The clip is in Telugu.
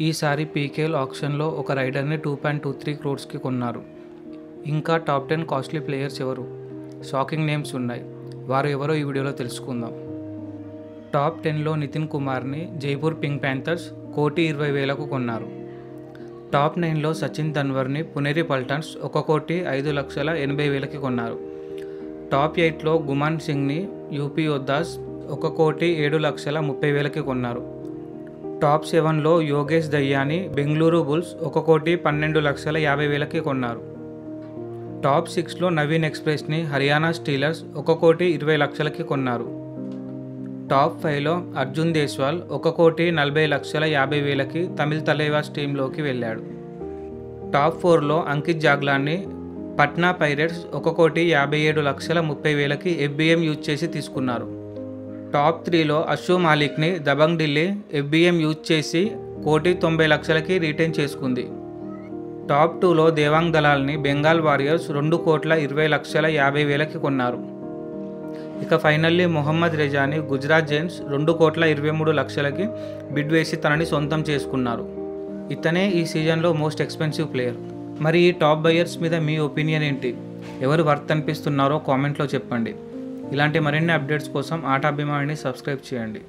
ఈసారి పీకేఎల్ ఆక్షన్లో ఒక రైడర్ని 2.23 క్రోర్స్కి కొన్నారు. ఇంకా టాప్ 10 కాస్ట్లీ ప్లేయర్స్ ఎవరు? షాకింగ్ నేమ్స్ ఉన్నాయి. వారు ఎవరో ఈ వీడియోలో తెలుసుకుందాం. టాప్ 10లో నితిన్ కుమార్ని జైపూర్ పింక్ ప్యాంథర్స్ 1,20,000కు కొన్నారు. టాప్ 9లో సచిన్ తన్వర్ని పునేరి పల్టన్స్ 1,05,80,000కి కొన్నారు. టాప్ 8లో గుమాన్ సింగ్ని యూపీ యోద్ధాస్ 1,07,30,000కి కొన్నారు. టాప్ 7లో యోగేష్ దయ్యాని బెంగళూరు బుల్స్ 1,12,50,000కి కొన్నారు. టాప్ 6లో నవీన్ ఎక్స్ప్రెస్ని హర్యానా స్టీలర్స్ 1,20,00,000కి కొన్నారు. టాప్ 5లో అర్జున్ దేశ్వాల్ 1,40,50,000కి తమిళ్ తలైవాస్ టీంలోకి వెళ్ళాడు. టాప్ 4లో అంకిత్ జాగ్లాన్ని పట్నా పైరేట్స్ 1,57,30,000కి FBM యూజ్ చేసి తీసుకున్నారు. టాప్ 3లో అషు మాలిక్ని దబంగ్ ఢిల్లీ FBM యూజ్ చేసి 1,90,00,000కి రీటైన్ చేసుకుంది. టాప్ 2లో దేవాంగ్ దలాల్ని బెంగాల్ వారియర్స్ 2,20,50,000కి కొన్నారు. ఇక ఫైనల్లీ మొహమ్మద్ రెజాని గుజరాత్ జైంట్స్ 2,23,00,000కి బిడ్ వేసి తనని సొంతం చేసుకున్నారు. ఇతనే ఈ సీజన్లో మోస్ట్ ఎక్స్పెన్సివ్ ప్లేయర్. మరి ఈ టాప్ బయర్స్ మీద మీ ఒపీనియన్ ఏంటి? ఎవరు వర్త్ అనిపిస్తున్నారో కామెంట్లో చెప్పండి. ఇలాంటి మరిన్ని అప్డేట్స్ కోసం ఆట అభిమానిని సబ్స్క్రైబ్ చేయండి.